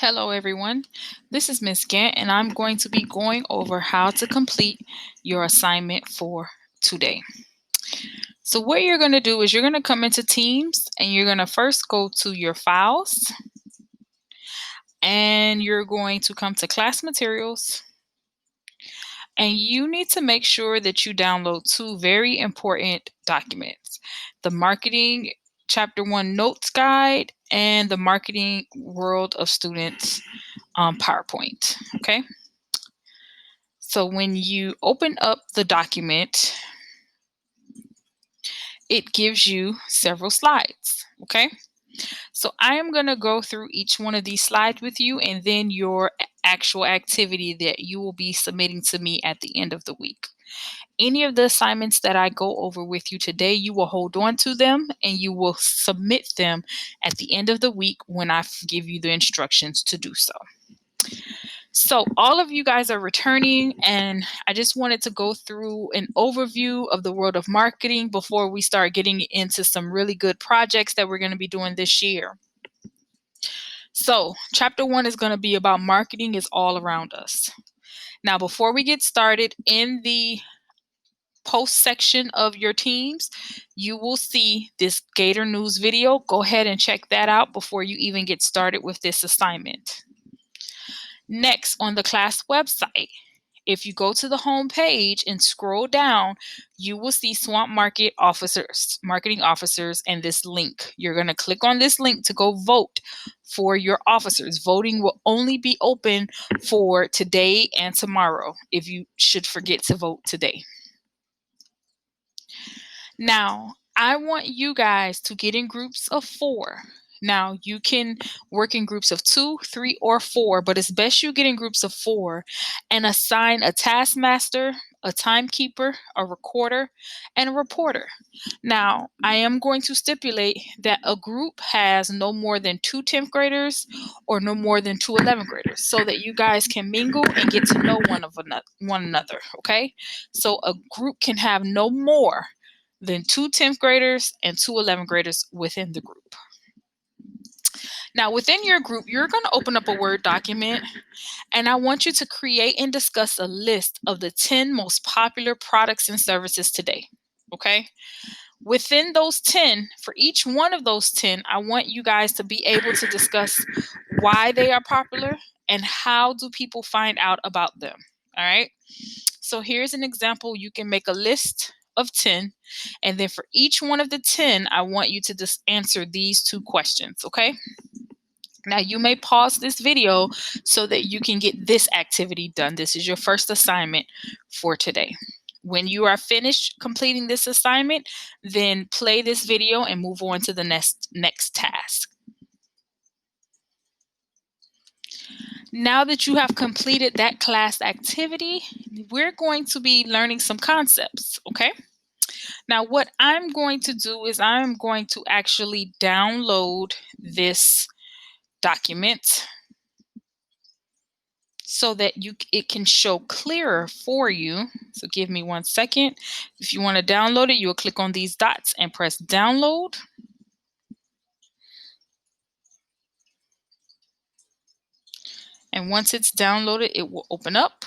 Hello everyone, this is Miss Gant and I'm going to be going over how to complete your assignment for today. So what you're going to do is you're going to come into Teams and you're going to first go to your files and you're going to come to class materials and you need to make sure that you download two very important documents: the marketing chapter 1 notes guide and the marketing world of students PowerPoint. Okay. So when you open up the document, it gives you several slides, okay? So I am going to go through each one of these slides with you and then your actual activity that you will be submitting to me at the end of the week. Any of the assignments that I go over with you today, you will hold on to them and you will submit them at the end of the week when I give you the instructions to do so. So all of you guys are returning, and I just wanted to go through an overview of the world of marketing before we start getting into some really good projects that we're going to be doing this year. So chapter 1 is going to be about marketing is all around us. Now, before we get started, in the post section of your Teams, you will see this Gator News video. Go ahead and check that out before you even get started with this assignment. Next, on the class website, if you go to the home page and scroll down, you will see Swamp Marketing officers, and this link. You're going to click on this link to go vote for your officers. Voting will only be open for today and tomorrow if you should forget to vote today. Now, I want you guys to get in groups of 4. Now, you can work in groups of 2, 3, or 4, but it's best you get in groups of 4 and assign a taskmaster, a timekeeper, a recorder, and a reporter. Now, I am going to stipulate that a group has no more than 2 10th graders or no more than 2 11th graders so that you guys can mingle and get to know one another, okay? So a group can have no more than 2 10th graders and 2 11th graders within the group. Now, within your group, you're going to open up a Word document, and I want you to create and discuss a list of the 10 most popular products and services today, okay? Within those 10, for each one of those 10, I want you guys to be able to discuss why they are popular and how do people find out about them, all right? So here's an example. You can make a list of 10, and then for each one of the 10, I want you to just answer these 2 questions, okay? Now, you may pause this video so that you can get this activity done. This is your first assignment for today. When you are finished completing this assignment, then play this video and move on to the next task. Now that you have completed that class activity, we're going to be learning some concepts, okay? Now, what I'm going to do is I'm going to actually download this document so that it can show clearer for you. So give me 1 second. If you want to download it, you'll click on these dots and press download. And once it's downloaded, it will open up.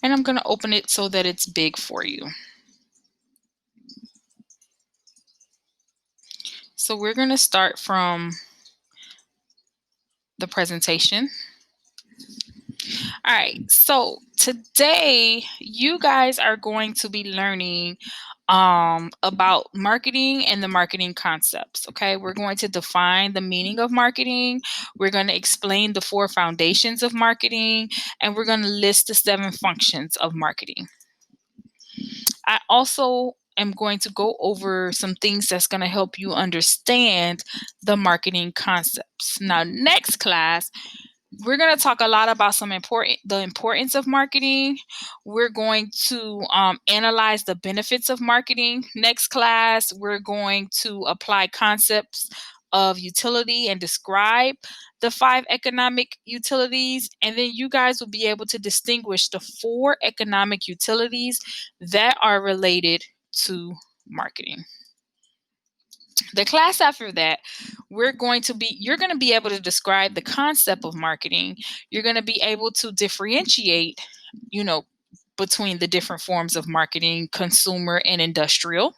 And I'm going to open it so that it's big for you. So we're going to start from the presentation. All right, so today you guys are going to be learning about marketing and the marketing concepts, okay? We're going to define the meaning of marketing. We're going to explain the 4 foundations of marketing, and we're going to list the 7 functions of marketing. I also am going to go over some things that's going to help you understand the marketing concepts. Now, next class, we're going to talk a lot about the importance of marketing. We're going to analyze the benefits of marketing. Next class, we're going to apply concepts of utility and describe the 5 economic utilities, and then you guys will be able to distinguish the 4 economic utilities that are related to marketing. The class after that, you're going to be able to describe the concept of marketing. You're going to be able to differentiate, between the different forms of marketing, consumer and industrial.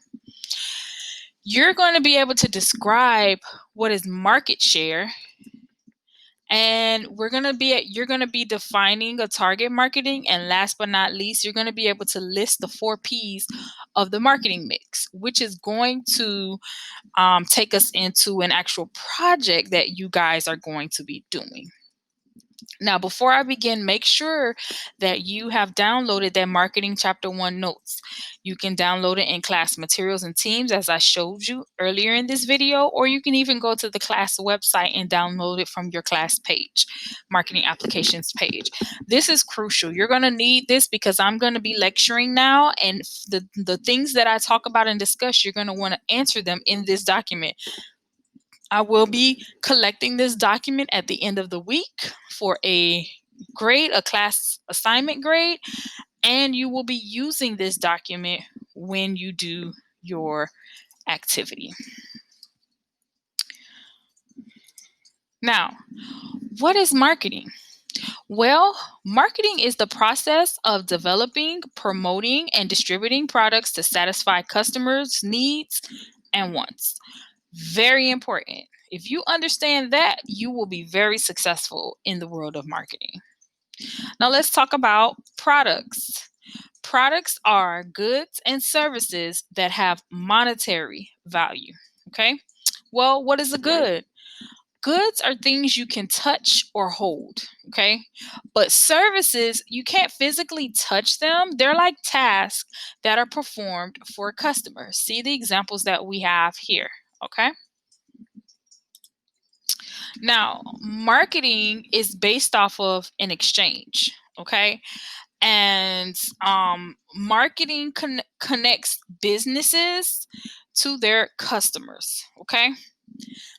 You're going to be able to describe what is market share, and you're going to be defining a target marketing, and last but not least, you're going to be able to list the 4 P's of the marketing mix, which is going to take us into an actual project that you guys are going to be doing. Now, before I begin, make sure that you have downloaded that Marketing Chapter 1 notes. You can download it in class materials and teams, as I showed you earlier in this video, or you can even go to the class website and download it from your class page, marketing applications page. This is crucial. You're going to need this because I'm going to be lecturing now, and the things that I talk about and discuss, you're going to want to answer them in this document. I will be collecting this document at the end of the week for a grade, a class assignment grade, and you will be using this document when you do your activity. Now, what is marketing? Well, marketing is the process of developing, promoting, and distributing products to satisfy customers' needs and wants. Very important. If you understand that, you will be very successful in the world of marketing. Now let's talk about products. Products are goods and services that have monetary value. Okay. Well, what is a good? Goods are things you can touch or hold. Okay. But services, you can't physically touch them. They're like tasks that are performed for a customer. See the examples that we have here. Okay. Now, marketing is based off of an exchange, okay? And marketing connects businesses to their customers, okay?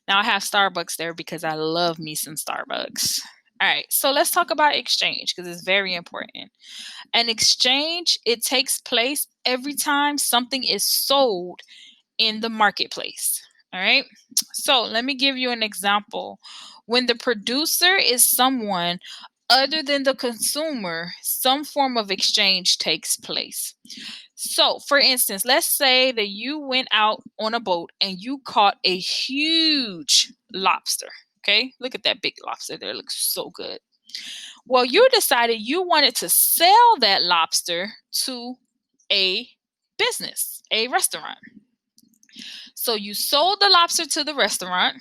Now, I have Starbucks there because I love me some Starbucks. All right, so let's talk about exchange because it's very important. An exchange, it takes place every time something is sold in the marketplace. All right. So let me give you an example. When the producer is someone other than the consumer, some form of exchange takes place. So, for instance, let's say that you went out on a boat and you caught a huge lobster. Okay. Look at that big lobster there. It looks so good. Well, you decided you wanted to sell that lobster to a business, a restaurant. So you sold the lobster to the restaurant.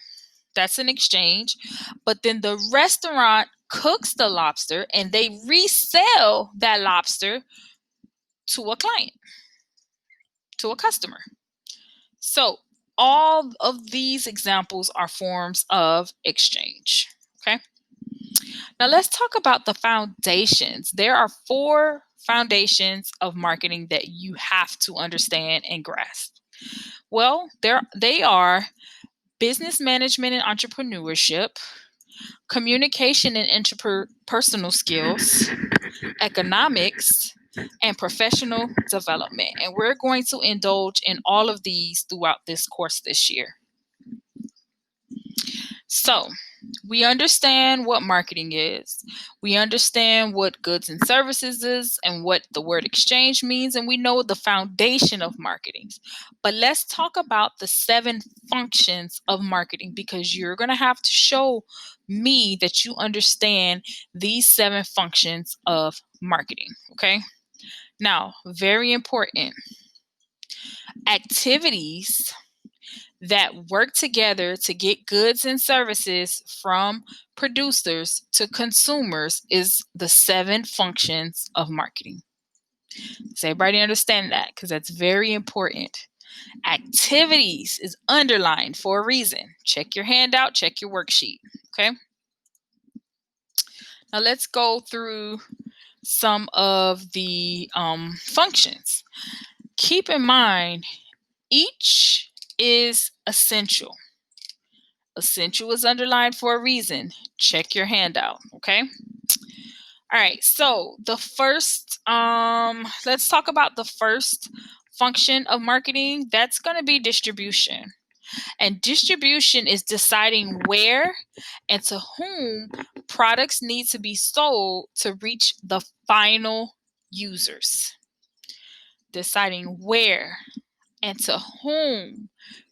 That's an exchange. But then the restaurant cooks the lobster and they resell that lobster to a client, to a customer. So all of these examples are forms of exchange. Okay. Now let's talk about the foundations. There are 4 foundations of marketing that you have to understand and grasp. Well, they are business management and entrepreneurship, communication and interpersonal skills, economics, and professional development. And we're going to indulge in all of these throughout this course this year. So, we understand what marketing is. We understand what goods and services is and what the word exchange means, and we know the foundation of marketing. But let's talk about the 7 functions of marketing because you're going to have to show me that you understand these 7 functions of marketing, okay? Now, very important. Activities that work together to get goods and services from producers to consumers is the 7 functions of marketing. Does everybody understand that? Because that's very important. Activities is underlined for a reason. Check your handout, check your worksheet. Okay. Now let's go through some of the functions. Keep in mind, each is essential. Essential is underlined for a reason. Check your handout, okay? All right, so the first, let's talk about the first function of marketing. That's going to be distribution. And distribution is deciding where and to whom products need to be sold to reach the final users. Deciding where and to whom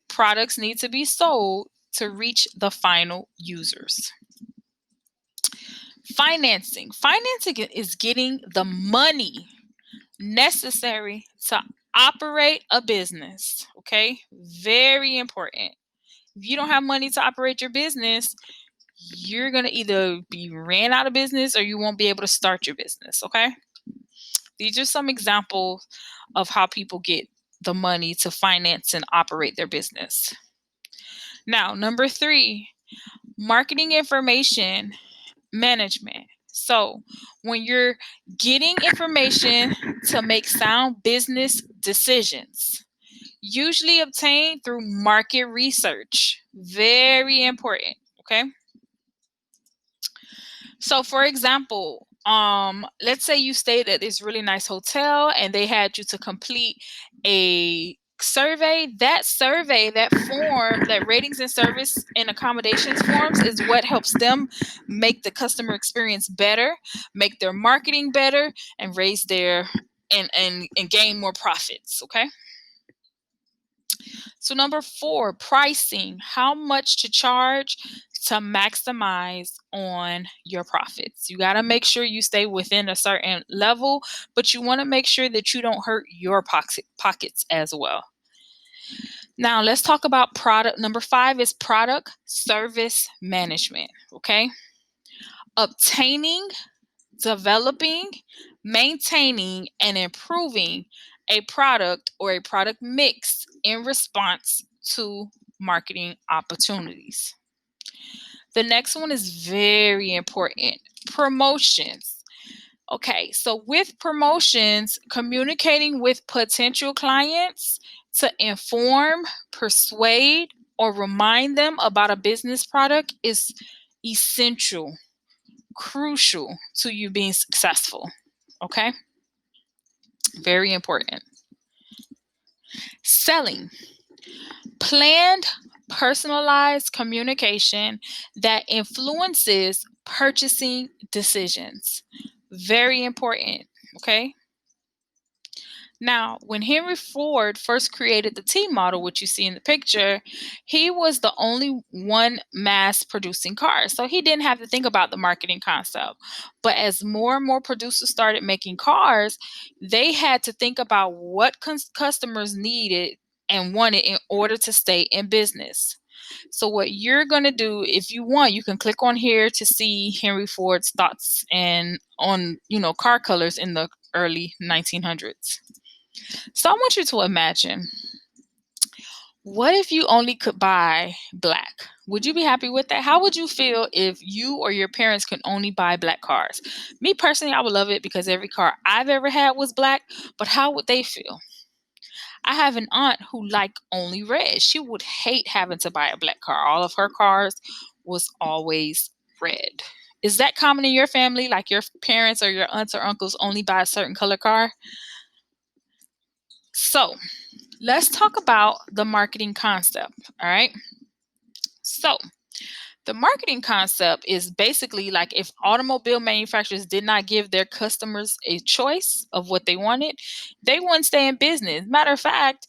products need to be sold to reach the final users. Financing. Financing is getting the money necessary to operate a business. Okay, very important. If you don't have money to operate your business, you're going to either be ran out of business or you won't be able to start your business. Okay, these are some examples of how people get the money to finance and operate their business. Now, number 3, marketing information management. So, when you're getting information to make sound business decisions, usually obtained through market research. Very important, okay? So, for example, let's say you stayed at this really nice hotel and they had you to complete a survey. That form, that ratings and service and accommodations forms is what helps them make the customer experience better, make their marketing better, and raise their and gain more profits. Okay. So number 4, pricing. How much to charge to maximize on your profits. You got to make sure you stay within a certain level, but you want to make sure that you don't hurt your pockets as well. Now, let's talk about product. Number 5 is product service management, okay? Obtaining, developing, maintaining, and improving a product or a product mix in response to marketing opportunities. The next one is very important, promotions. Okay, so with promotions, communicating with potential clients to inform, persuade, or remind them about a business product is essential, crucial to you being successful. Okay, very important. Selling. Planned, personalized communication that influences purchasing decisions. Very important. Okay. Now, when Henry Ford first created the T model, which you see in the picture, he was the only one mass producing cars. So he didn't have to think about the marketing concept. But as more and more producers started making cars, they had to think about what customers needed and wanted in order to stay in business. So what you're going to do, if you want, you can click on here to see Henry Ford's thoughts and on, car colors in the early 1900s. So I want you to imagine, what if you only could buy black? Would you be happy with that? How would you feel if you or your parents could only buy black cars? Me personally, I would love it because every car I've ever had was black, but how would they feel? I have an aunt who liked only red. She would hate having to buy a black car. All of her cars was always red. Is that common in your family? Like your parents or your aunts or uncles only buy a certain color car? So let's talk about the marketing concept. All right. So the marketing concept is basically like if automobile manufacturers did not give their customers a choice of what they wanted, they wouldn't stay in business. Matter of fact,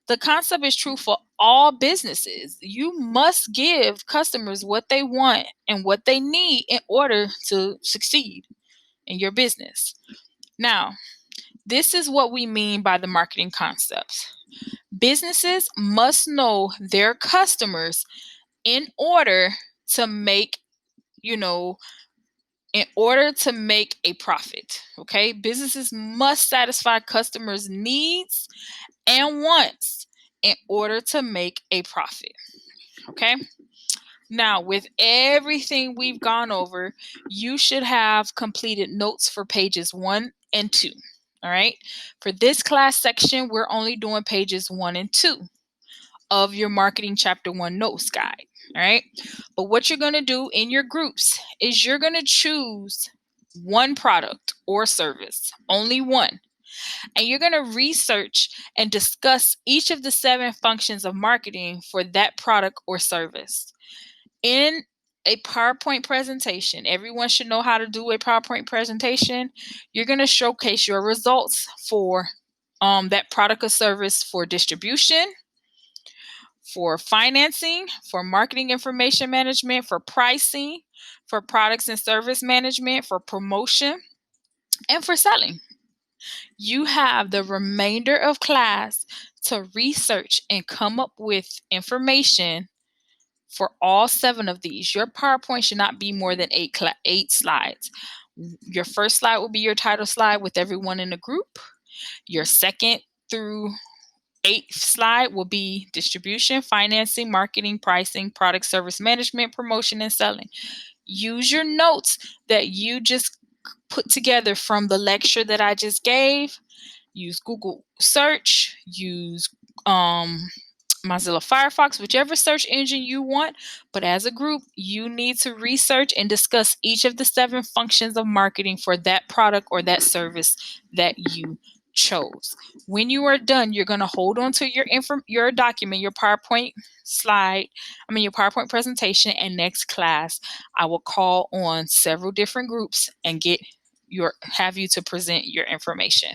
the concept is true for all businesses. You must give customers what they want and what they need in order to succeed in your business. Now, this is what we mean by the marketing concepts. Businesses must know their customers in order to make, in order to make a profit. Okay. Businesses must satisfy customers' needs and wants in order to make a profit. Okay. Now, with everything we've gone over, you should have completed notes for pages 1 and 2. All right. For this class section, we're only doing pages 1 and 2 of your marketing chapter 1 notes guide. All right. But what you're going to do in your groups is you're going to choose one product or service, only one. And you're going to research and discuss each of the 7 functions of marketing for that product or service. In a PowerPoint presentation, everyone should know how to do a PowerPoint presentation. You're going to showcase your results for that product or service for distribution, for financing, for marketing information management, for pricing, for products and service management, for promotion, and for selling. You have the remainder of class to research and come up with information for all 7 of these. Your PowerPoint should not be more than 8 slides. Your first slide will be your title slide with everyone in the group. Your second through 8th slide will be distribution, financing, marketing, pricing, product service management, promotion, and selling. Use your notes that you just put together from the lecture that I just gave. Use Google search, use Mozilla Firefox, whichever search engine you want. But as a group, you need to research and discuss each of the 7 functions of marketing for that product or that service that you chose. When you are done, you're going to hold on to your document, your PowerPoint your PowerPoint presentation, and next class, I will call on several different groups and have you to present your information.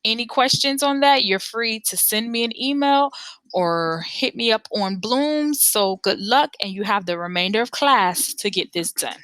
Any questions on that, you're free to send me an email or hit me up on Bloom. So good luck, and you have the remainder of class to get this done.